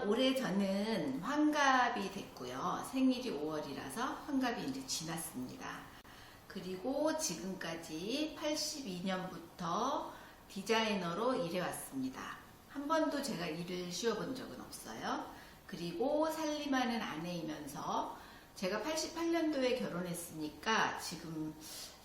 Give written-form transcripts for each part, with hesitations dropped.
올해 저는 환갑이 됐고요. 생일이 5월이라서 환갑이 이제 지났습니다. 그리고 지금까지 82년부터 디자이너로 일해왔습니다. 한 번도 제가 일을 쉬어본 적은 없어요. 그리고 살림하는 아내이면서 제가 88년도에 결혼했으니까 지금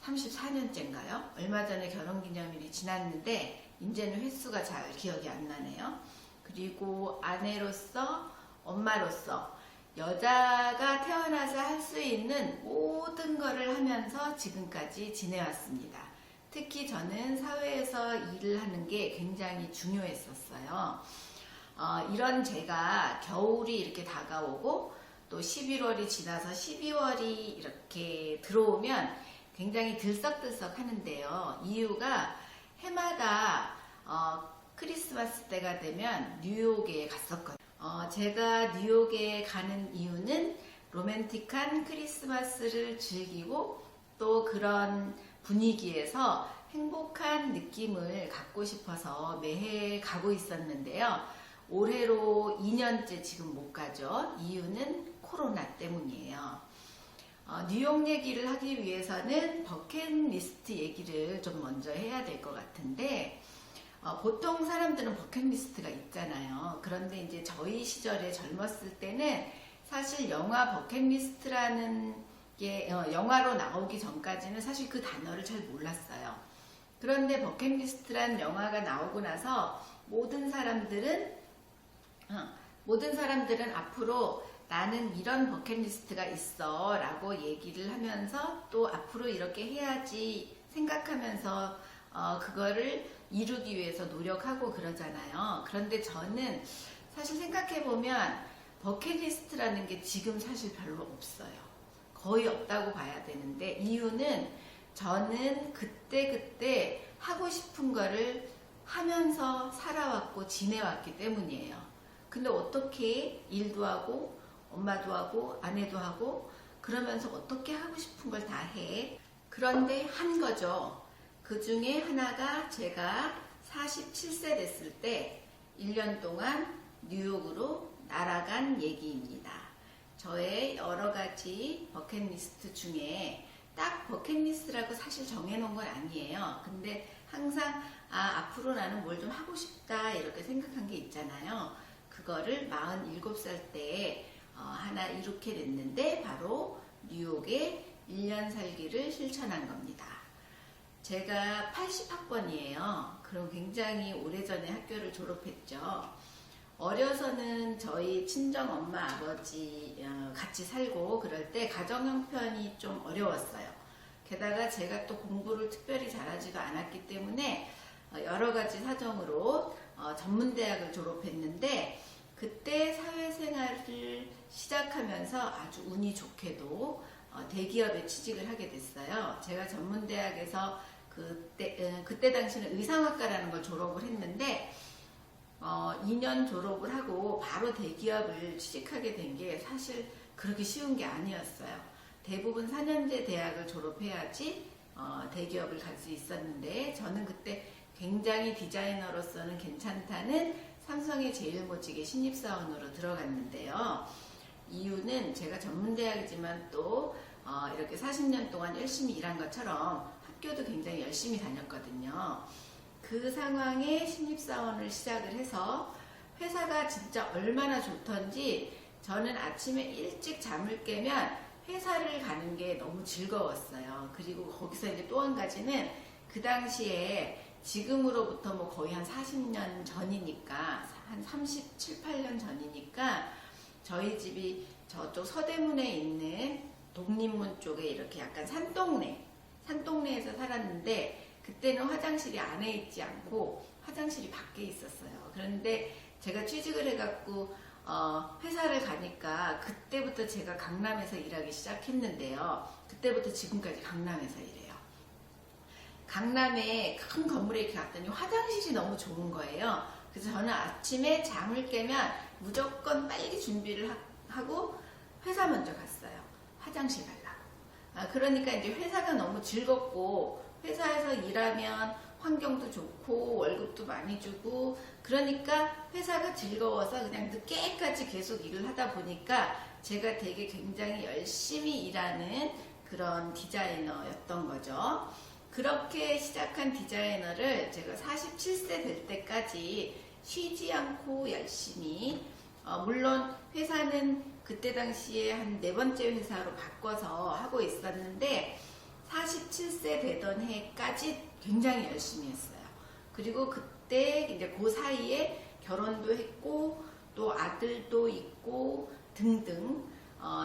34년째인가요? 얼마 전에 결혼기념일이 지났는데 이제는 횟수가 잘 기억이 안 나네요. 그리고 아내로서, 엄마로서 여자가 태어나서 할 수 있는 모든 것을 하면서 지금까지 지내왔습니다. 특히 저는 사회에서 일을 하는 게 굉장히 중요했었어요. 이런 제가 겨울이 이렇게 다가오고 또 11월이 지나서 12월이 이렇게 들어오면 굉장히 들썩들썩 하는데요. 이유가 해마다 크리스마스 때가 되면 뉴욕에 갔었거든요. 제가 뉴욕에 가는 이유는 로맨틱한 크리스마스를 즐기고 또 그런 분위기에서 행복한 느낌을 갖고 싶어서 매해 가고 있었는데요. 올해로 2년째 지금 못 가죠. 이유는 코로나 때문이에요. 뉴욕 얘기를 하기 위해서는 버킷리스트 얘기를 좀 먼저 해야 될 것 같은데 보통 사람들은 버킷리스트가 있잖아요. 그런데 이제 저희 시절에 젊었을 때는 사실 영화 버킷리스트라는 게 영화로 나오기 전까지는 사실 그 단어를 잘 몰랐어요. 그런데 버킷리스트라는 영화가 나오고 나서 모든 사람들은 앞으로 나는 이런 버킷리스트가 있어 라고 얘기를 하면서 또 앞으로 이렇게 해야지 생각하면서 그거를 이루기 위해서 노력하고 그러잖아요. 그런데 저는 사실 생각해보면 버킷리스트라는 게 지금 사실 별로 없어요. 거의 없다고 봐야 되는데 이유는 저는 그때 하고 싶은 거를 하면서 살아왔고 지내왔기 때문이에요. 근데 어떻게 일도 하고 엄마도 하고 아내도 하고 그러면서 어떻게 하고 싶은 걸 다 해? 그런데 한 거죠. 그 중에 하나가 제가 47세 됐을 때 1년 동안 뉴욕으로 날아간 얘기입니다. 저의 여러 가지 버킷리스트 중에 딱 버킷리스트라고 사실 정해놓은 건 아니에요. 근데 항상 앞으로 나는 뭘 좀 하고 싶다 이렇게 생각한 게 있잖아요. 그거를 47살 때 하나 이렇게 냈는데 바로 뉴욕에 1년 살기를 실천한 겁니다. 제가 80학번이에요. 그럼 굉장히 오래전에 학교를 졸업했죠. 어려서는 저희 친정 엄마 아버지 같이 살고 그럴 때 가정 형편이 좀 어려웠어요. 게다가 제가 또 공부를 특별히 잘하지도 않았기 때문에 여러 가지 사정으로 전문대학을 졸업했는데 그때 사회생활을 시작하면서 아주 운이 좋게도 대기업에 취직을 하게 됐어요. 제가 전문대학에서 그때 당시는 의상학과라는 걸 졸업을 했는데 2년 졸업을 하고 바로 대기업을 취직하게 된 게 사실 그렇게 쉬운 게 아니었어요. 대부분 4년제 대학을 졸업해야지 대기업을 갈 수 있었는데 저는 그때 굉장히 디자이너로서는 괜찮다는 삼성의 제일모직의 신입사원으로 들어갔는데요. 이유는 제가 전문대학이지만 또 이렇게 40년 동안 열심히 일한 것처럼 학교도 굉장히 열심히 다녔거든요. 그 상황에 신입사원을 시작을 해서 회사가 진짜 얼마나 좋던지 저는 아침에 일찍 잠을 깨면 회사를 가는 게 너무 즐거웠어요. 그리고 거기서 이제 또 한 가지는 그 당시에 지금으로부터 뭐 거의 한 40년 전이니까 한 37, 8년 전이니까 저희 집이 저쪽 서대문에 있는 독립문 쪽에 이렇게 약간 산동네에서 살았는데 그때는 화장실이 안에 있지 않고 화장실이 밖에 있었어요. 그런데 제가 취직을 해갖고 회사를 가니까 그때부터 제가 강남에서 일하기 시작했는데요. 그때부터 지금까지 강남에서 일해요. 강남에 큰 건물에 이렇게 갔더니 화장실이 너무 좋은 거예요. 그래서 저는 아침에 잠을 깨면 무조건 빨리 준비를 하고 회사 먼저 갔어요. 화장실 가려고. 그러니까 이제 회사가 너무 즐겁고 회사에서 일하면 환경도 좋고 월급도 많이 주고 그러니까 회사가 즐거워서 그냥 늦게까지 계속 일을 하다 보니까 제가 되게 굉장히 열심히 일하는 그런 디자이너였던 거죠. 그렇게 시작한 디자이너를 제가 47세 될 때까지 쉬지 않고 열심히 물론 회사는 그때 당시에 한 4번째 회사로 바꿔서 하고 있었는데 47세 되던 해까지 굉장히 열심히 했어요. 그리고 그때 이제 그 사이에 결혼도 했고 또 아들도 있고 등등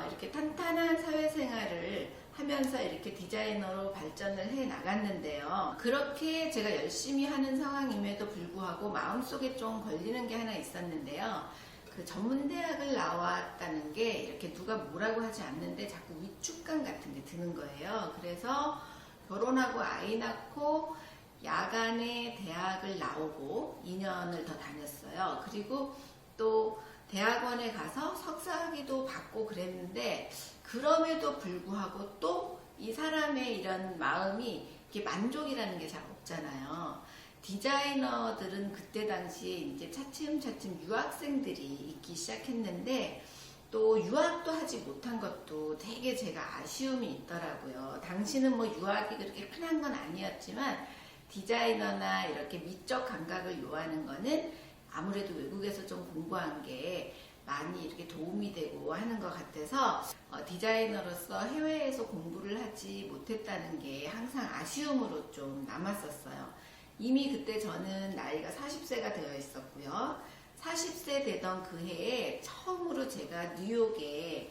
이렇게 탄탄한 사회생활을 하면서 이렇게 디자이너로 발전을 해 나갔는데요. 그렇게 제가 열심히 하는 상황임에도 불구하고 마음속에 좀 걸리는 게 하나 있었는데요. 그 전문대학을 나왔다는 게 이렇게 누가 뭐라고 하지 않는데 자꾸 위축감 같은 게 드는 거예요. 그래서 결혼하고 아이 낳고 야간에 대학을 나오고 2년을 더 다녔어요. 그리고 또 대학원에 가서 석사학위도 받고 그랬는데 그럼에도 불구하고 또 이 사람의 이런 마음이 이게 만족이라는 게 잘 없잖아요. 디자이너들은 그때 당시에 이제 차츰차츰 유학생들이 있기 시작했는데 또 유학도 하지 못한 것도 되게 제가 아쉬움이 있더라고요. 당시는 뭐 유학이 그렇게 흔한 건 아니었지만 디자이너나 이렇게 미적 감각을 요하는 거는 아무래도 외국에서 좀 공부한 게 많이 이렇게 도움이 되고 하는 것 같아서 디자이너로서 해외에서 공부를 하지 못했다는 게 항상 아쉬움으로 좀 남았었어요. 이미 그때 저는 나이가 40세가 되어 있었고요. 40세 되던 그 해에 처음으로 제가 뉴욕에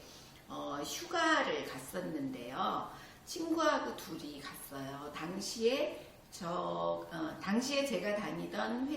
휴가를 갔었는데요. 친구하고 둘이 갔어요. 당시에 제가 다니던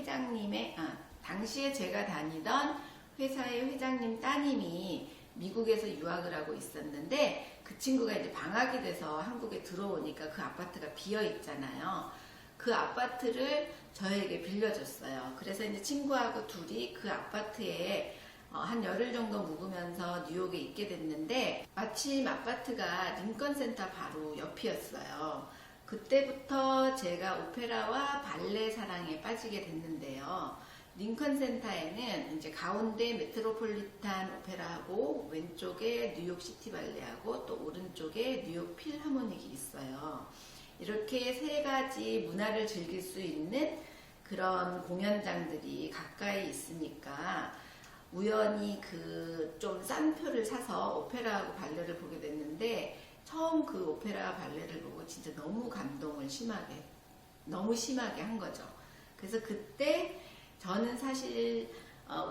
회사의 회장님 따님이 미국에서 유학을 하고 있었는데 그 친구가 이제 방학이 돼서 한국에 들어오니까 그 아파트가 비어 있잖아요. 그 아파트를 저에게 빌려줬어요. 그래서 이제 친구하고 둘이 그 아파트에 한 열흘 정도 묵으면서 뉴욕에 있게 됐는데 마침 아파트가 링컨센터 바로 옆이었어요. 그때부터 제가 오페라와 발레 사랑에 빠지게 됐는데요. 링컨센터에는 이제 가운데 메트로폴리탄 오페라하고 왼쪽에 뉴욕 시티 발레하고 또 오른쪽에 뉴욕 필하모닉이 있어요. 이렇게 세 가지 문화를 즐길 수 있는 그런 공연장들이 가까이 있으니까 우연히 그 좀 싼 표를 사서 오페라하고 발레를 보게 됐는데 처음 그 오페라 발레를 보고 진짜 너무 감동을 너무 심하게 한 거죠. 그래서 그때 저는 사실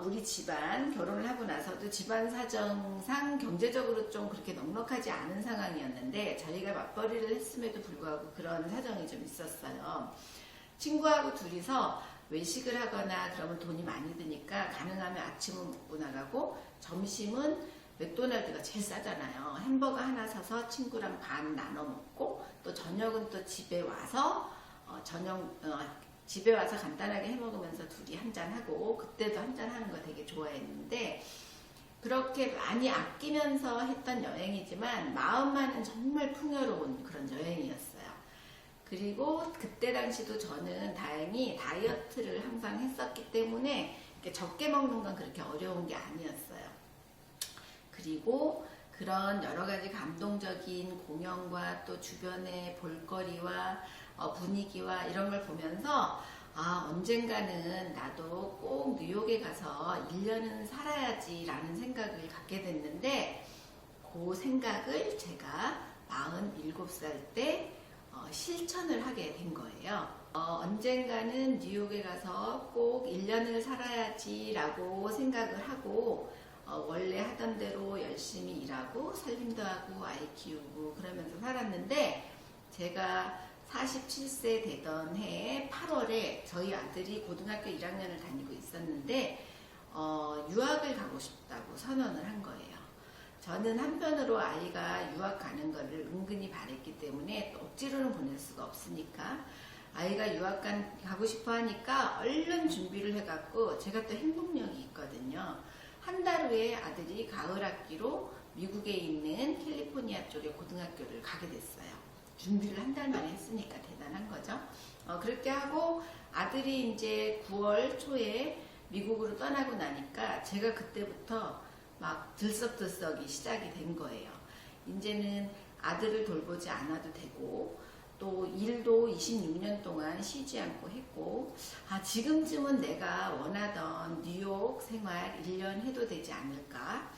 우리 집안 결혼을 하고 나서도 집안 사정상 경제적으로 좀 그렇게 넉넉하지 않은 상황이었는데 저희가 맞벌이를 했음에도 불구하고 그런 사정이 좀 있었어요. 친구하고 둘이서 외식을 하거나 그러면 돈이 많이 드니까 가능하면 아침은 먹고 나가고 점심은 맥도날드가 제일 싸잖아요. 햄버거 하나 사서 친구랑 반 나눠 먹고 또 저녁은 또 집에 와서 집에 와서 간단하게 해 먹으면서 둘이 한잔하고 그때도 한잔하는 거 되게 좋아했는데 그렇게 많이 아끼면서 했던 여행이지만 마음만은 정말 풍요로운 그런 여행이었어요. 그리고 그때 당시도 저는 다행히 다이어트를 항상 했었기 때문에 적게 먹는 건 그렇게 어려운 게 아니었어요. 그리고 그런 여러 가지 감동적인 공연과 또 주변의 볼거리와 분위기와 이런 걸 보면서 언젠가는 나도 꼭 뉴욕에 가서 1년은 살아야지 라는 생각을 갖게 됐는데 그 생각을 제가 47살 때 실천을 하게 된 거예요. 언젠가는 뉴욕에 가서 꼭 1년을 살아야지 라고 생각을 하고 원래 하던 대로 열심히 일하고 살림도 하고 아이 키우고 그러면서 살았는데 제가 47세 되던 해에 8월에 저희 아들이 고등학교 1학년을 다니고 있었는데 유학을 가고 싶다고 선언을 한 거예요. 저는 한편으로 아이가 유학 가는 거를 은근히 바랬기 때문에 또 억지로는 보낼 수가 없으니까 아이가 유학 가고 싶어 하니까 얼른 준비를 해갖고 제가 또 행동력이 있거든요. 한 달 후에 아들이 가을 학기로 미국에 있는 캘리포니아 쪽의 고등학교를 가게 됐어요. 준비를 한 달 만에 했으니까 대단한 거죠. 그렇게 하고 아들이 이제 9월 초에 미국으로 떠나고 나니까 제가 그때부터 막 들썩들썩이 시작이 된 거예요. 이제는 아들을 돌보지 않아도 되고 또 일도 26년 동안 쉬지 않고 했고 지금쯤은 내가 원하던 뉴욕 생활 1년 해도 되지 않을까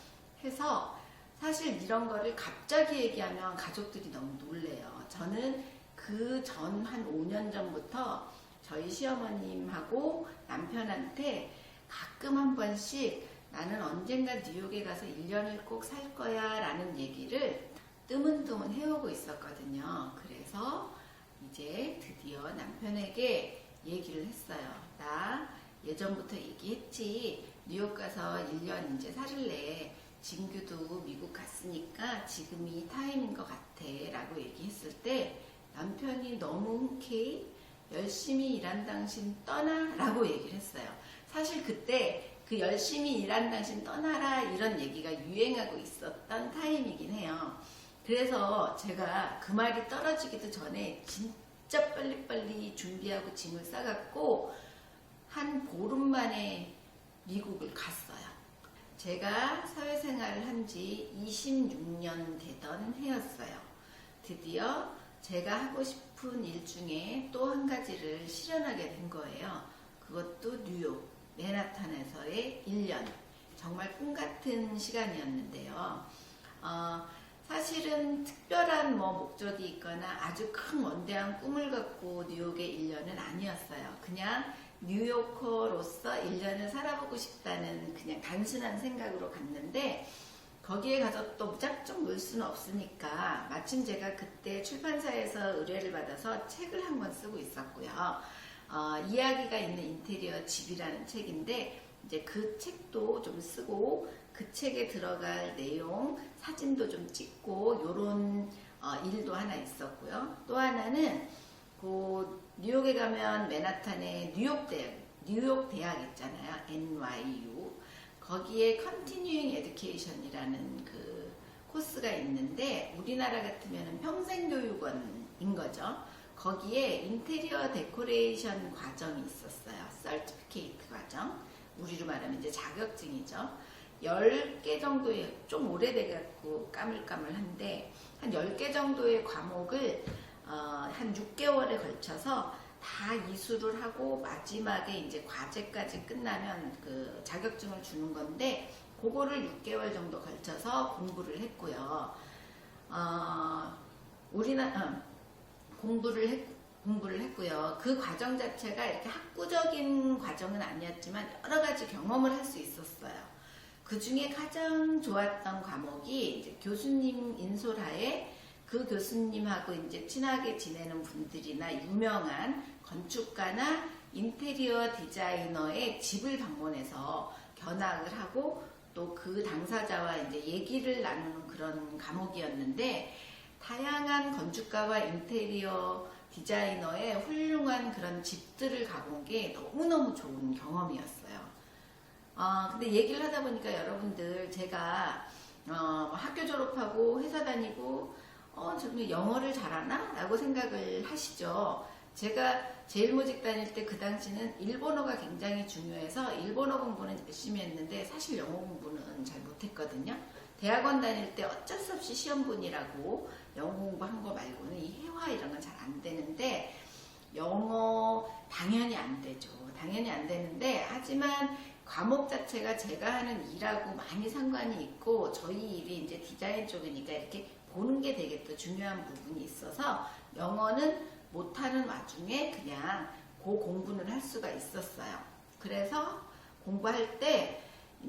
해서 사실 이런 거를 갑자기 얘기하면 가족들이 너무 놀래요. 저는 그 전 한 5년 전부터 저희 시어머님하고 남편한테 가끔 한 번씩 나는 언젠가 뉴욕에 가서 1년을 꼭 살 거야 라는 얘기를 뜨문뜨문 해오고 있었거든요. 그래서 이제 드디어 남편에게 얘기를 했어요. 나 예전부터 얘기했지. 뉴욕 가서 1년 이제 살래. 진규도 미국 갔으니까 지금이 타임인 것 같아 라고 얘기했을 때 남편이 너무 흔쾌히 열심히 일한 당신 떠나 라고 얘기를 했어요. 사실 그때 그 열심히 일한 당신 떠나라 이런 얘기가 유행하고 있었던 타임이긴 해요. 그래서 제가 그 말이 떨어지기도 전에 진짜 빨리빨리 준비하고 짐을 싸갖고 한 보름 만에 미국을 갔어요. 제가 사회생활을 한 지 26년 되던 해였어요. 드디어 제가 하고 싶은 일 중에 또 한 가지를 실현하게 된 거예요. 그것도 뉴욕, 맨하탄에서의 1년. 정말 꿈같은 시간이었는데요. 사실은 특별한 목적이 있거나 아주 큰 원대한 꿈을 갖고 뉴욕의 1년은 아니었어요. 그냥 뉴요커로서 1년을 살아보고 싶다는 그냥 단순한 생각으로 갔는데 거기에 가서 또 무작정 놀 수는 없으니까 마침 제가 그때 출판사에서 의뢰를 받아서 책을 한 권 쓰고 있었고요. 이야기가 있는 인테리어 집이라는 책인데 이제 그 책도 좀 쓰고 그 책에 들어갈 내용, 사진도 좀 찍고 요런 일도 하나 있었고요. 또 하나는 그 뉴욕에 가면 맨하탄에 뉴욕 대학 있잖아요. NYU. 거기에 Continuing Education이라는 그 코스가 있는데 우리나라 같으면 평생교육원인 거죠. 거기에 인테리어 데코레이션 과정이 있었어요. 서티피케이트 과정. 우리로 말하면 이제 자격증이죠. 10개 정도의, 좀 오래돼갖고 까물까물한데 한 10개 정도의 과목을 한 6개월에 걸쳐서 다 이수를 하고 마지막에 이제 과제까지 끝나면 그 자격증을 주는 건데 그거를 6개월 정도 걸쳐서 공부를 했고요. 공부를 했고요. 그 과정 자체가 이렇게 학구적인 과정은 아니었지만 여러 가지 경험을 할 수 있었어요. 그 중에 가장 좋았던 과목이 이제 교수님 인솔하에 그 교수님하고 이제 친하게 지내는 분들이나 유명한 건축가나 인테리어 디자이너의 집을 방문해서 견학을 하고 또 그 당사자와 이제 얘기를 나누는 그런 과목이었는데 다양한 건축가와 인테리어 디자이너의 훌륭한 그런 집들을 가본 게 너무너무 좋은 경험이었어요. 근데 얘기를 하다 보니까 여러분들 제가 학교 졸업하고 회사 다니고 정말 영어를 잘하나? 라고 생각을 하시죠. 제가 제일모직 다닐 때 그 당시는 일본어가 굉장히 중요해서 일본어 공부는 열심히 했는데 사실 영어 공부는 잘 못했거든요. 대학원 다닐 때 어쩔 수 없이 시험본이라고 영어 공부한 거 말고는 이 회화 이런 건 잘 안 되는데 영어 당연히 안 되죠. 당연히 안 되는데 하지만 과목 자체가 제가 하는 일하고 많이 상관이 있고 저희 일이 이제 디자인 쪽이니까 이렇게 보는 게 되게 또 중요한 부분이 있어서 영어는 못하는 와중에 그냥 그 공부는 할 수가 있었어요. 그래서 공부할 때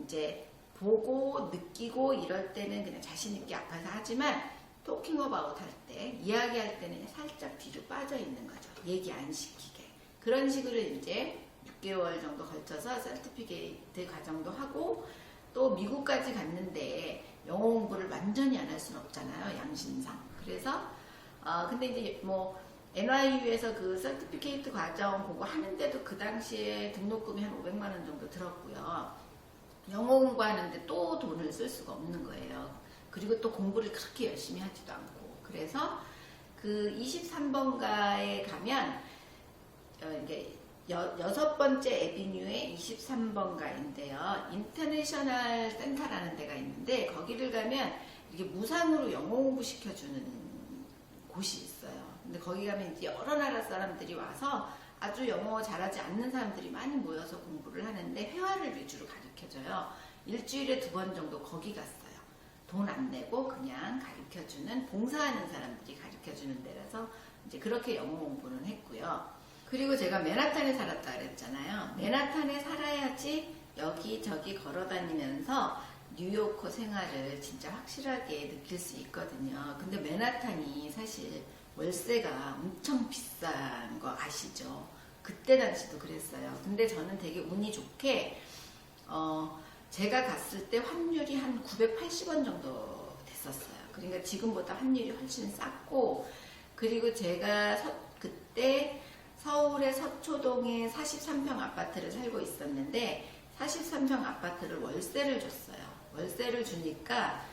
이제 보고 느끼고 이럴 때는 그냥 자신있게 앞에서 하지만 토킹 어바웃 할 때, 이야기할 때는 살짝 뒤로 빠져 있는 거죠. 얘기 안 시키게. 그런 식으로 이제 6개월 정도 걸쳐서 서티피케이트 과정도 하고 또 미국까지 갔는데 영어 공부를 완전히 안 할 수는 없잖아요. 양심상. 그래서 근데 이제 NYU에서 그 서티피케이트 과정 보고 하는데도 그 당시에 등록금이 한 500만 원 정도 들었고요. 영어 공부하는데 또 돈을 쓸 수가 없는 거예요. 그리고 또 공부를 그렇게 열심히 하지도 않고. 그래서 그 23번가에 가면 이게 6번째 에비뉴의 23번가인데요. 인터내셔널 센터라는 데가 있는데 거기를 가면 이렇게 무상으로 영어 공부 시켜주는 곳이 있어요. 근데 거기 가면 이제 여러 나라 사람들이 와서 아주 영어 잘하지 않는 사람들이 많이 모여서 공부를 하는데 회화를 위주로 가르쳐줘요. 일주일에 2번 정도 거기 갔어요. 돈 안 내고 그냥 가르쳐주는, 봉사하는 사람들이 가르쳐주는 데라서 이제 그렇게 영어 공부는 했고요. 그리고 제가 맨하탄에 살았다 그랬잖아요. 맨하탄에 살아야지 여기저기 걸어다니면서 뉴요커 생활을 진짜 확실하게 느낄 수 있거든요. 근데 맨하탄이 사실 월세가 엄청 비싼 거 아시죠? 그때 당시도 그랬어요. 근데 저는 되게 운이 좋게 제가 갔을 때 환율이 한 980원 정도 됐었어요. 그러니까 지금보다 환율이 훨씬 쌌고, 그리고 제가 그때 서울의 서초동에 43평 아파트를 살고 있었는데 43평 아파트를 월세를 줬어요. 월세를 주니까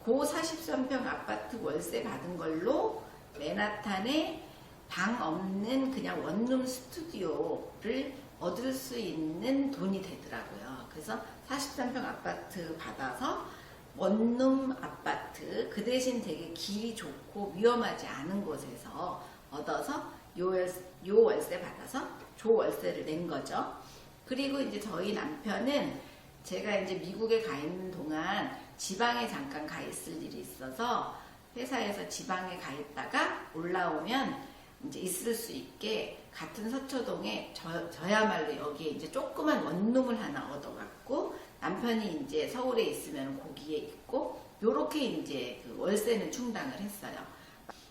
그 43평 아파트 월세 받은 걸로 맨하탄에 방 없는 그냥 원룸 스튜디오를 얻을 수 있는 돈이 되더라고요. 그래서 43평 아파트 받아서 원룸 아파트, 그 대신 되게 길이 좋고 위험하지 않은 곳에서 얻어서 요 월세 받아서 조 월세를 낸 거죠. 그리고 이제 저희 남편은 제가 이제 미국에 가 있는 동안 지방에 잠깐 가 있을 일이 있어서 회사에서 지방에 가 있다가 올라오면 이제 있을 수 있게 같은 서초동에 저야말로 여기에 이제 조그만 원룸을 하나 얻어갖고 남편이 이제 서울에 있으면 거기에 있고 요렇게 이제 그 월세는 충당을 했어요.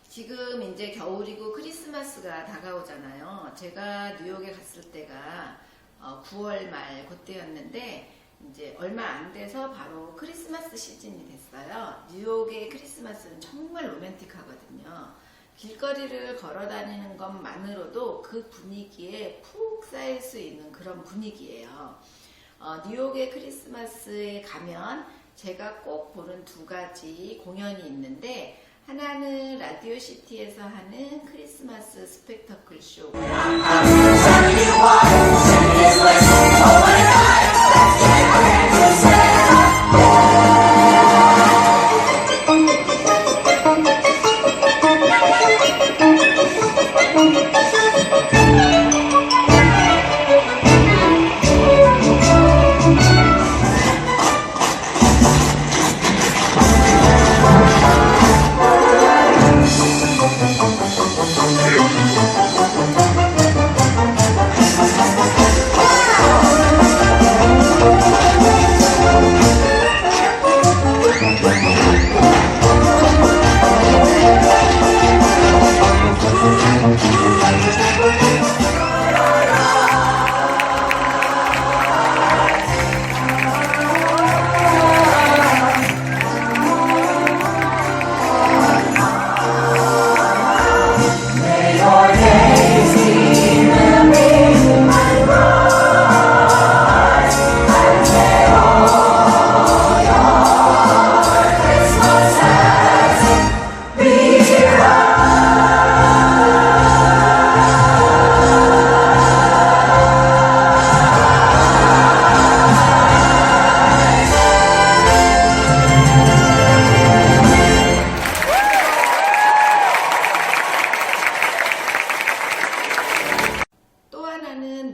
지금 이제 겨울이고 크리스마스가 다가오잖아요. 제가 뉴욕에 갔을 때가 9월 말 그때였는데 이제 얼마 안 돼서 바로 크리스마스 시즌이 됐어요. 뉴욕의 크리스마스는 정말 로맨틱하거든요. 길거리를 걸어 다니는 것만으로도 그 분위기에 푹 쌓일 수 있는 그런 분위기예요. 뉴욕의 크리스마스에 가면 제가 꼭 보는 2가지 공연이 있는데, 하나는 라디오 시티에서 하는 크리스마스 스펙터클 쇼.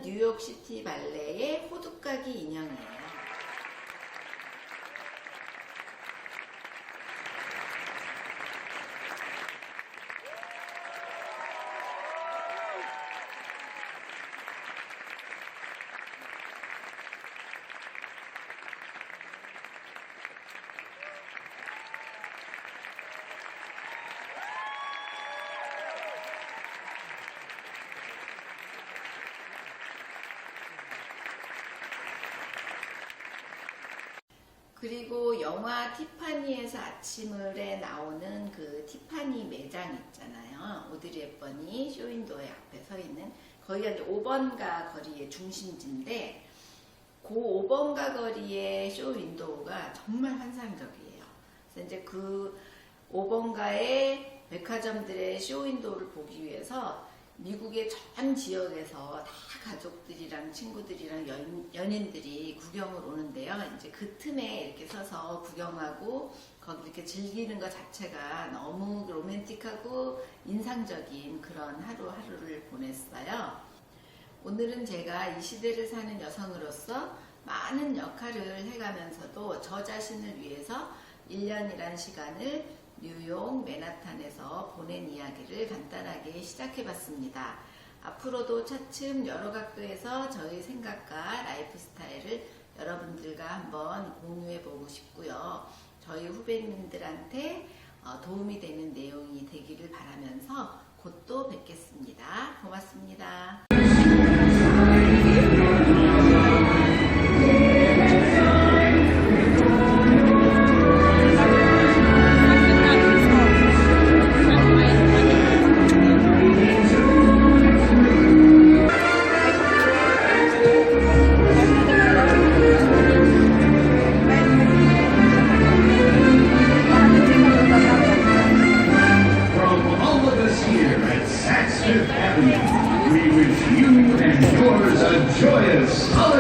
뉴욕시티 발레의 호두까기 인형이에요. 그리고 영화 티파니에서 아침을에 나오는 그 티파니 매장 있잖아요. 오드리 헵번이 쇼윈도의 앞에 서 있는, 거기가 이제 5번가 거리의 중심지인데, 그 5번가 거리의 쇼윈도우가 정말 환상적이에요. 그래서 이제 그 5번가의 백화점들의 쇼윈도우를 보기 위해서 미국의 전 지역에서 다 가족들이랑 친구들이랑 연인들이 구경을 오는데요. 이제 그 틈에 이렇게 서서 구경하고 거기 이렇게 즐기는 것 자체가 너무 로맨틱하고 인상적인 그런 하루하루를 보냈어요. 오늘은 제가 이 시대를 사는 여성으로서 많은 역할을 해가면서도 저 자신을 위해서 1년이란 시간을 뉴욕 맨하탄에서 보낸 이야기를 간단하게 시작해봤습니다. 앞으로도 차츰 여러 각도에서 저의 생각과 라이프 스타일을 여러분들과 한번 공유해보고 싶고요. 저희 후배님들한테 도움이 되는 내용이 되기를 바라면서 곧 또 뵙겠습니다. 고맙습니다. We wish you and yours a joyous holiday.